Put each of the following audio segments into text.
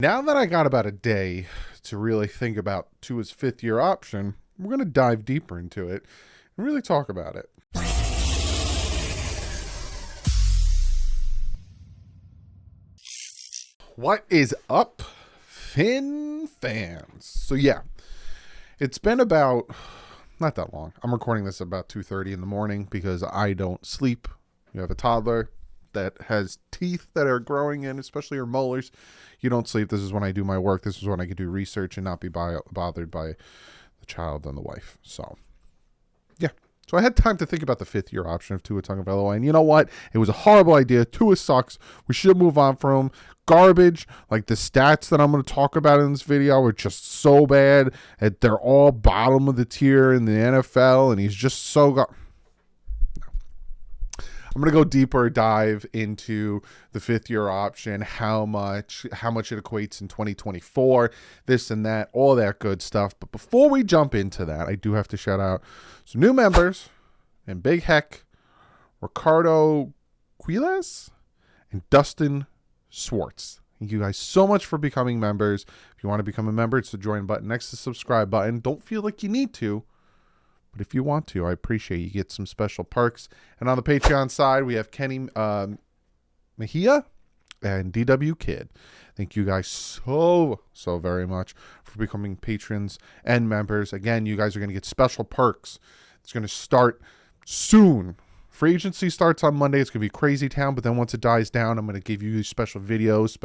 Now that I got about a day to really think about Tua's fifth-year option, we're going to dive deeper into it and really talk about it. What is up, Finn fans? So yeah, it's been about, not that long. I'm recording this about 2:30 in the morning because I don't sleep. You have a toddler that has teeth that are growing in, especially her molars. You don't sleep. This is when I do my work. This is when I can do research and not be bothered by the child and the wife. So, yeah. So I had time to think about the fifth-year option of Tua Tagovailoa, and you know what? It was a horrible idea. Tua sucks. We should move on from him. Garbage. Like the stats that I'm going to talk about in this video are just so bad. They're all bottom of the tier in the NFL, and he's just so I'm going to go deeper dive into the fifth-year option, how much it equates in 2024, this and that, all that good stuff. But before we jump into that, I do have to shout out some new members and Big Heck, Ricardo Quiles, and Dustin Swartz. Thank you guys so much for becoming members. If you want to become a member, it's the join button next to the subscribe button. Don't feel like you need to, but if you want to, I appreciate you get some special perks. And on the Patreon side, we have Kenny Mejia and DW Kid. Thank you guys so very much for becoming patrons and members. Again, you guys are going to get special perks. It's going to start soon. Free agency starts on Monday. It's going to be crazy town, but then once it dies down, I'm going to give you special videos,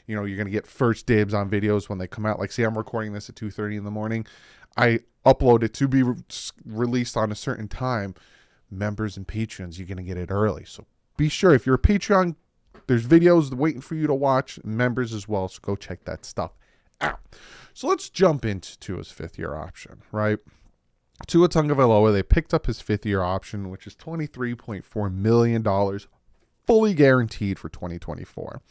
you're going to get first dibs on videos when they come out. Like, see, I'm recording this at 2:30 in the morning. I upload it to be released on a certain time. Members and patrons, you're going to get it early. So be sure, if you're a Patreon, there's videos waiting for you to watch, members as well. So go check that stuff out. So let's jump into Tua's fifth-year option, right? Tua Tagovailoa, they picked up his fifth-year option, which is $23.4 million, fully guaranteed for 2024.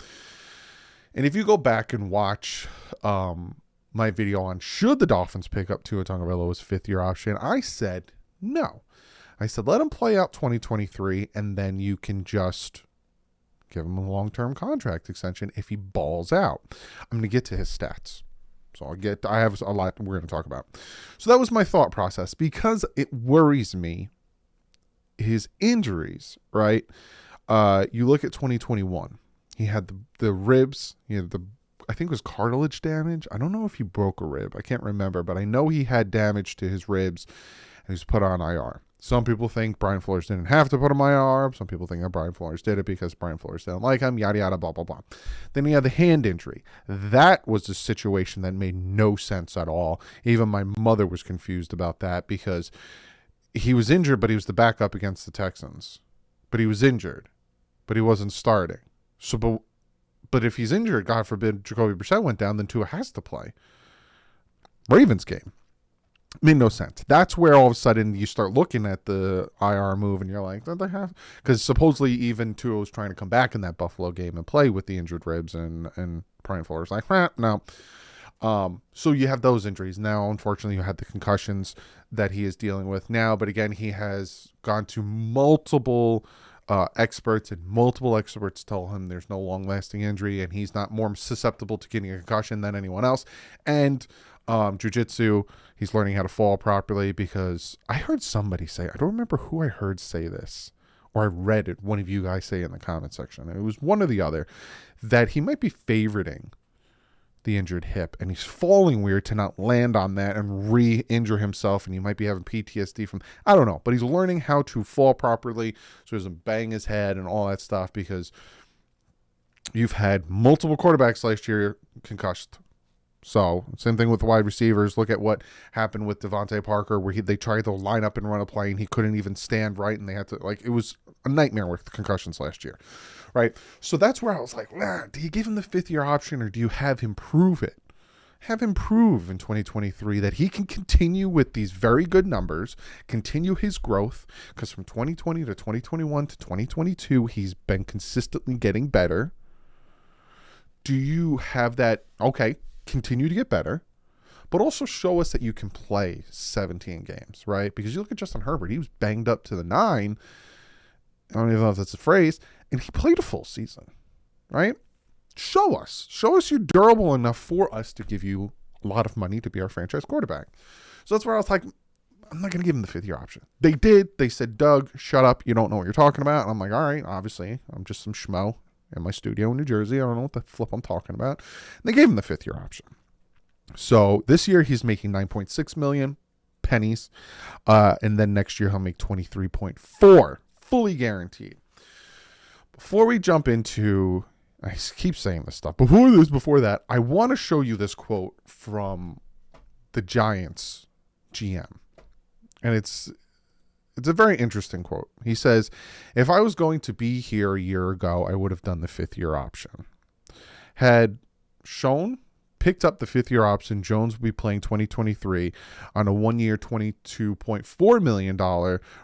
And if you go back and watch my video on should the Dolphins pick up Tua Tagovailoa's fifth-year option, I said no. I said let him play out 2023, and then you can just give him a long-term contract extension if he balls out. I'm going to get to his stats. So I have a lot we're going to talk about. So that was my thought process because it worries me, his injuries, right? You look at 2021. He had the ribs, I think it was cartilage damage. I don't know if he broke a rib. I can't remember, but I know he had damage to his ribs and he was put on IR. Some people think Brian Flores didn't have to put him on IR. Some people think that Brian Flores did it because Brian Flores didn't like him, yada, yada, blah, blah, blah. Then he had the hand injury. That was a situation that made no sense at all. Even my mother was confused about that because he was injured, but he was the backup against the Texans. But he was injured, but he wasn't starting. So, but if he's injured, God forbid, Jacoby Brissett went down, then Tua has to play. Ravens game. Made no sense. That's where all of a sudden you start looking at the IR move and you're like, don't they have? Because supposedly even Tua was trying to come back in that Buffalo game and play with the injured ribs, and Brian Flores like, no. So you have those injuries. Now, unfortunately, you had the concussions that he is dealing with now. But again, he has gone to multiple experts, and multiple experts tell him there's no long-lasting injury and he's not more susceptible to getting a concussion than anyone else. And jiu-jitsu, he's learning how to fall properly, because I heard somebody say, I don't remember who I heard say this, or I read it, one of you guys say in the comment section, it was one or the other, that he might be favoriting the injured hip, and he's falling weird to not land on that and re-injure himself, and he might be having PTSD from, I don't know, but he's learning how to fall properly so he doesn't bang his head and all that stuff, because you've had multiple quarterbacks last year concussed. So same thing with the wide receivers. Look at what happened with Devontae Parker, where they tried to line up and run a play and he couldn't even stand right, and they had to, it was a nightmare with the concussions last year, right? So that's where I was like, do you give him the fifth-year option, or do you have him prove it? Have him prove in 2023 that he can continue with these very good numbers, continue his growth, because from 2020 to 2021 to 2022, he's been consistently getting better. Do you have that, okay, continue to get better, but also show us that you can play 17 games, right? Because you look at Justin Herbert, he was banged up to the 9. I don't even know if that's a phrase, and he played a full season, right? show us you're durable enough for us to give you a lot of money to be our franchise quarterback. So that's where I was like, I'm not going to give him the 5th year option. They did. They said, Doug, shut up. You don't know what you're talking about. And I'm like, all right, obviously, I'm just some schmo in my studio in New Jersey. I don't know what the flip I'm talking about. And they gave him the 5th year option. So this year he's making 9.6 million pennies. And then next year he'll make 23.4, fully guaranteed. Before we jump into, I keep saying this stuff. Before that, I want to show you this quote from the Giants GM. And it's a very interesting quote. He says, if I was going to be here a year ago, I would have done the 5th year option. Had Schoen picked up the 5th year option, Jones would be playing 2023 on a 1-year $22.4 million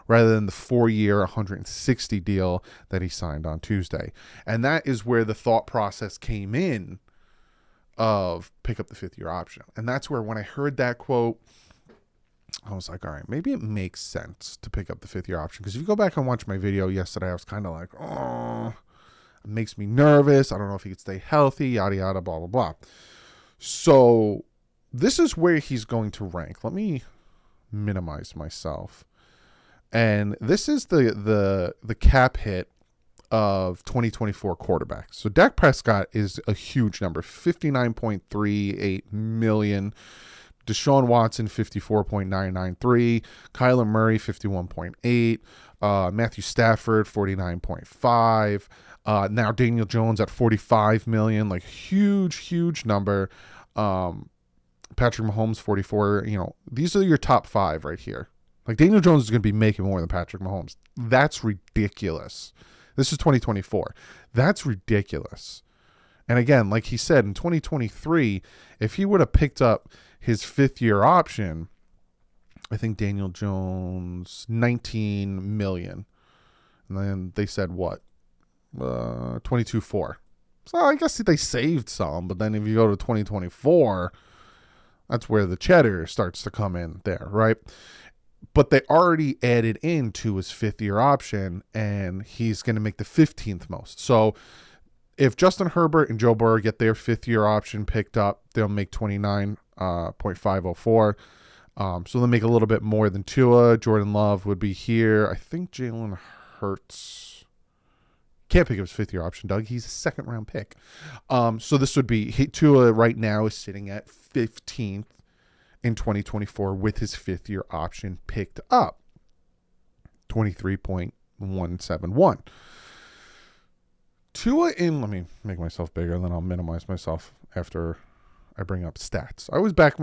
rather than the 4-year $160 deal that he signed on Tuesday. And that is where the thought process came in of pick up the 5th year option. And that's where when I heard that quote, I was like, all right, maybe it makes sense to pick up the 5th year option. Because if you go back and watch my video yesterday, I was kind of like, oh, it makes me nervous. I don't know if he could stay healthy, yada, yada, blah, blah, blah. So this is where he's going to rank. Let me minimize myself. And this is the cap hit of 2024 quarterbacks. So Dak Prescott is a huge number, 59.38 million. Deshaun Watson, 54.993. Kyler Murray, 51.8. Matthew Stafford, 49.5. Now Daniel Jones at 45 million, like huge number. Patrick Mahomes, 44. You know, these are your top 5 right here. Like Daniel Jones is going to be making more than Patrick Mahomes. That's ridiculous. This is 2024. That's ridiculous. And again, like he said, in 2023, if he would have picked up his 5th year option, I think Daniel Jones, 19 million. And then they said what? 22.4. So I guess they saved some, but then if you go to 2024, that's where the cheddar starts to come in there, right? But they already added into his 5th year option, and he's going to make the 15th most. So if Justin Herbert and Joe Burrow get their 5th year option picked up, they'll make 29.504. So they'll make a little bit more than Tua. Jordan Love would be here. I think Jalen Hurts can't pick up his 5th year option, Doug. He's a 2nd round pick. So this would be Tua right now is sitting at 15th in 2024 with his 5th year option picked up, 23.171. Tua in, let me make myself bigger, then I'll minimize myself after I bring up stats. I always back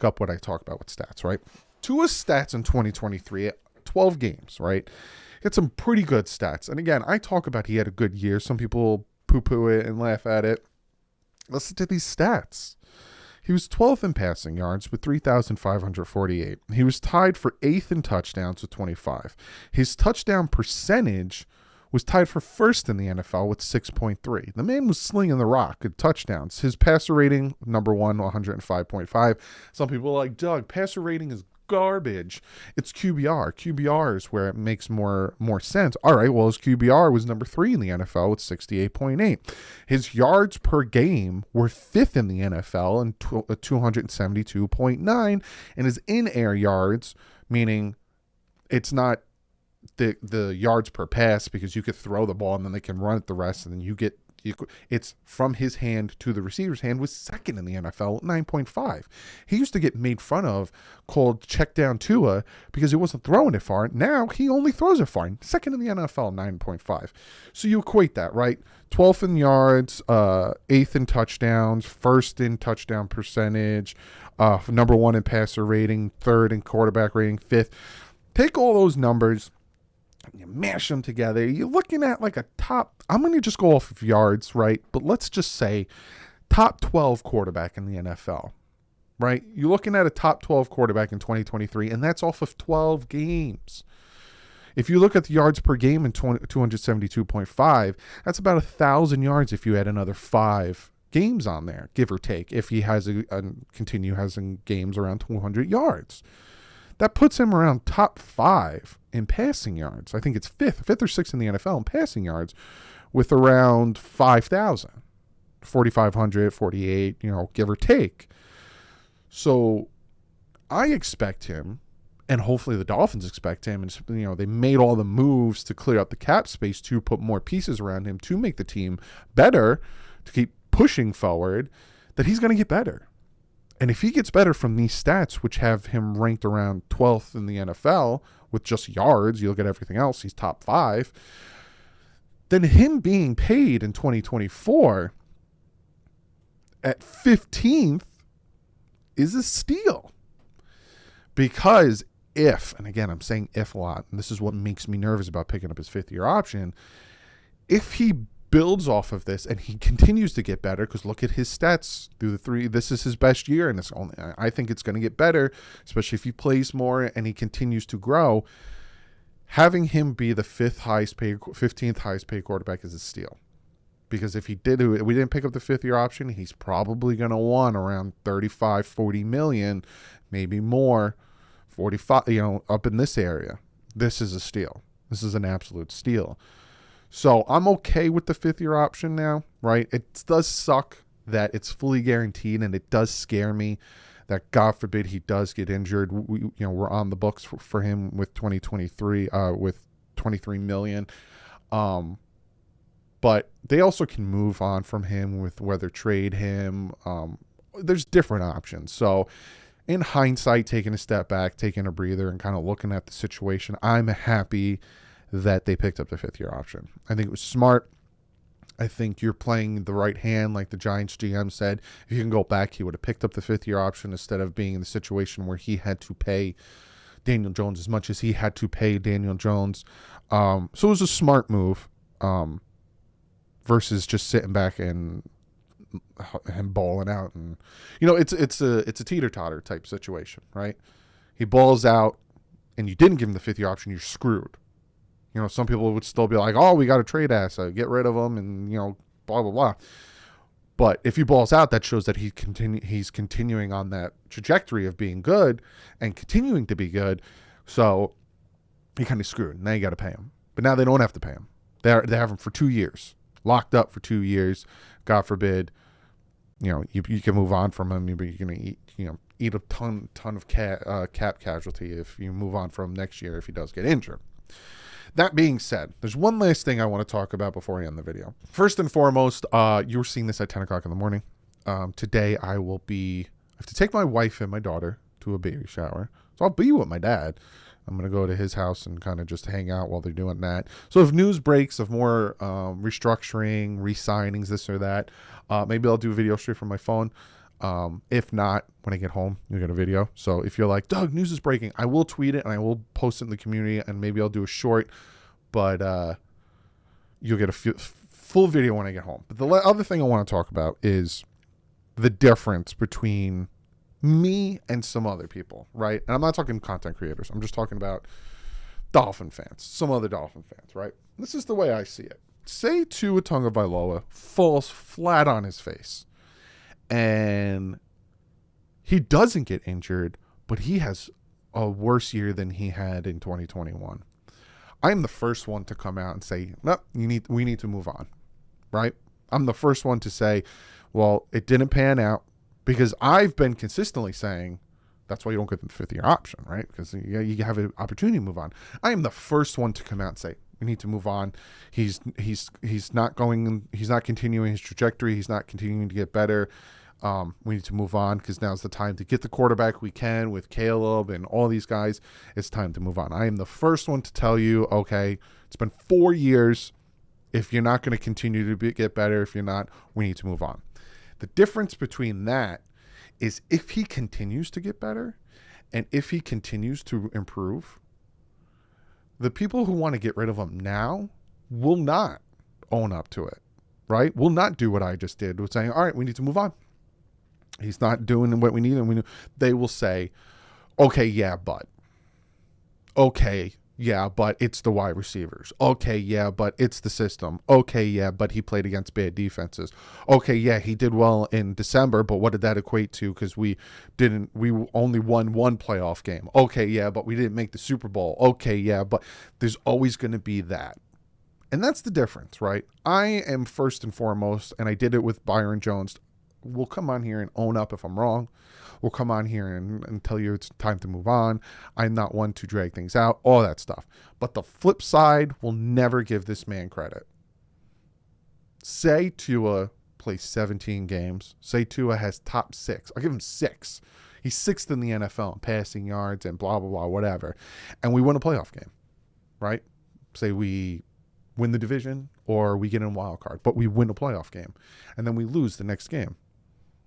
up what I talk about with stats, right? Tua's stats in 2023, 12 games, right? He had some pretty good stats. And again, I talk about he had a good year. Some people poo-poo it and laugh at it. Listen to these stats. He was 12th in passing yards with 3,548. He was tied for 8th in touchdowns with 25. His touchdown percentage was tied for 1st in the NFL with 6.3. The man was slinging the rock at touchdowns. His passer rating, number 1, 105.5. Some people are like, Doug, passer rating is garbage. It's QBR. QBR is where it makes more sense. All right, well, his QBR was number 3 in the NFL with 68.8. His yards per game were 5th in the NFL and 272.9. And his in-air yards, meaning it's not the yards per pass, because you could throw the ball and then they can run it the rest, and then it's from his hand to the receiver's hand, was 2nd in the NFL, 9.5. He used to get made fun of, called check down Tua, because he wasn't throwing it far. Now he only throws it far. 2nd in the NFL, 9.5. So you equate that, right? 12th in yards, 8th in touchdowns, 1st in touchdown percentage, number 1 in passer rating, 3rd in quarterback rating, 5th. Take all those numbers, you mash them together, you're looking at like a top, I'm going to just go off of yards, right? But let's just say top 12 quarterback in the NFL, right? You're looking at a top 12 quarterback in 2023, and that's off of 12 games. If you look at the yards per game in 272.5, that's about 1,000 yards if you add another 5 games on there, give or take, if he has having games around 200 yards. That puts him around top 5 in passing yards. I think it's fifth or 6th in the NFL in passing yards with around 5,000. 4,500, 48, give or take. So I expect him, and hopefully the Dolphins expect him, and they made all the moves to clear up the cap space to put more pieces around him to make the team better, to keep pushing forward, that he's going to get better. And if he gets better from these stats, which have him ranked around 12th in the NFL with just yards, you look at everything else, he's top 5, then him being paid in 2024 at 15th is a steal. Because if, and again, I'm saying if a lot, and this is what makes me nervous about picking up his 5th-year option, if he builds off of this and he continues to get better, because look at his stats through the 3, this is his best year, and I think it's going to get better, especially if he plays more and he continues to grow. Having him be the 15th highest paid quarterback is a steal. Because if we didn't pick up the 5th-year option, he's probably going to want around 35, 40 million, maybe more, 45, up in this area. This is a steal. This is an absolute steal. So I'm okay with the 5th-year option now, right? It does suck that it's fully guaranteed, and it does scare me that, God forbid, he does get injured. We're on the books for him with 2023, with 23 million. But they also can move on from him with whether trade him. There's different options. So in hindsight, taking a step back, taking a breather, and kind of looking at the situation, I'm happy that they picked up the 5th-year option. I think it was smart. I think you're playing the right hand, like the Giants GM said. If you can go back, he would have picked up the 5th-year option instead of being in the situation where he had to pay Daniel Jones as much as he had to pay Daniel Jones. So it was a smart move. Versus just sitting back and balling out, and it's a teeter-totter type situation, right? He balls out, and you didn't give him the 5th-year option, you're screwed. Some people would still be like, "Oh, we got to trade asset, get rid of him," and blah blah blah. But if he balls out, that shows that he's continuing on that trajectory of being good and continuing to be good. So he kind of screwed. Now you got to pay him, but now they don't have to pay him. They have him for 2 years. Locked up for 2 years. God forbid, you can move on from him, but you're gonna eat a ton of cap casualty if you move on from him next year if he does get injured. That being said, there's one last thing I want to talk about before I end the video. First and foremost, you were seeing this at 10 o'clock in the morning. Today I have to take my wife and my daughter to a baby shower, so I'll be with my dad. I'm going to go to his house and kind of just hang out while they're doing that. So if news breaks of more restructuring, re-signings, this or that, maybe I'll do a video straight from my phone. If not, when I get home, you'll get a video. So if you're like, "Doug, news is breaking," I will tweet it and I will post it in the community, and maybe I'll do a short, but you'll get a full video when I get home. But the other thing I want to talk about is the difference between me and some other people, right? And I'm not talking content creators. I'm just talking about Dolphin fans, some other Dolphin fans, right? This is the way I see it. Say Tua Tagovailoa falls flat on his face and he doesn't get injured, but he has a worse year than he had in 2021. I'm the first one to come out and say, "No, we need to move on," right? I'm the first one to say, well, it didn't pan out. Because I've been consistently saying that's why you don't get the 5th-year option, right? Because you have an opportunity to move on. I am the first one to come out and say we need to move on. He's not continuing his trajectory. He's not continuing to get better. We need to move on because now's the time to get the quarterback we can with Caleb and all these guys. It's time to move on. I am the first one to tell you, okay, it's been 4 years. If you're not going to continue to get better, if you're not, we need to move on. The difference between that is if he continues to get better and if he continues to improve, the people who want to get rid of him now will not own up to it, right? Will not do what I just did with saying, all right, we need to move on. He's not doing what we need. And they will say, okay, yeah, but it's the wide receivers. Okay, yeah, but it's the system. Okay, yeah, but he played against bad defenses. Okay, yeah, he did well in December, but what did that equate to? Because we only won one playoff game. Okay, yeah, but we didn't make the Super Bowl. Okay, yeah, but there's always going to be that. And that's the difference, right? I am first and foremost, and I did it with Byron Jones. We'll come on here and own up if I'm wrong. We'll come on here and tell you it's time to move on. I'm not one to drag things out, all that stuff. But the flip side will never give this man credit. Say Tua plays 17 games. Say Tua has top 6. I'll give him 6. He's 6th in the NFL in passing yards and blah, blah, blah, whatever. And we win a playoff game, right? Say we win the division or we get in a wild card, but we win a playoff game. And then we lose the next game.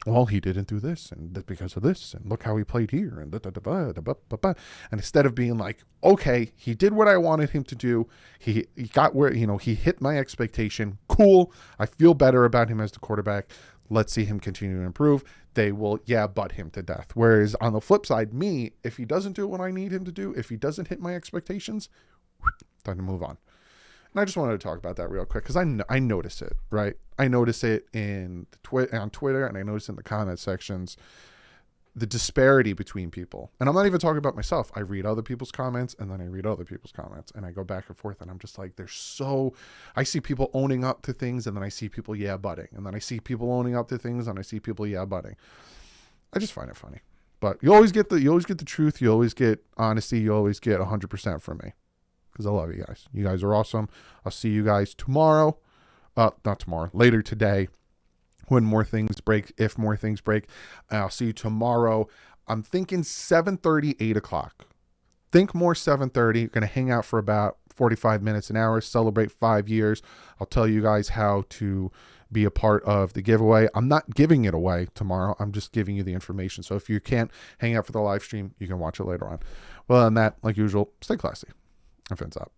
Well, he didn't do this, and because of this, and look how he played here, and and instead of being like, okay, he did what I wanted him to do, he got where, he hit my expectation, cool, I feel better about him as the quarterback, let's see him continue to improve, they will, butt him to death. Whereas on the flip side, me, if he doesn't do what I need him to do, if he doesn't hit my expectations, time to move on. And I just wanted to talk about that real quick because I notice it, right? I notice it on Twitter, and I notice it in the comment sections, the disparity between people. And I'm not even talking about myself. I read other people's comments, and then I read other people's comments, and I go back and forth, and I'm just like, I see people owning up to things, and then I see people butting, and then I see people owning up to things, and I see people butting. I just find it funny. But you always get the truth, you always get honesty, you always get 100% from me. Because I love you guys. You guys are awesome. I'll see you guys tomorrow. Not tomorrow. Later today. When more things break. If more things break. I'll see you tomorrow. I'm thinking 7:30, 8 o'clock. Think more 7:30. You're going to hang out for about 45 minutes, an hour. Celebrate 5 years. I'll tell you guys how to be a part of the giveaway. I'm not giving it away tomorrow. I'm just giving you the information. So if you can't hang out for the live stream, you can watch it later on. Well, on that, like usual, stay classy. And fins up.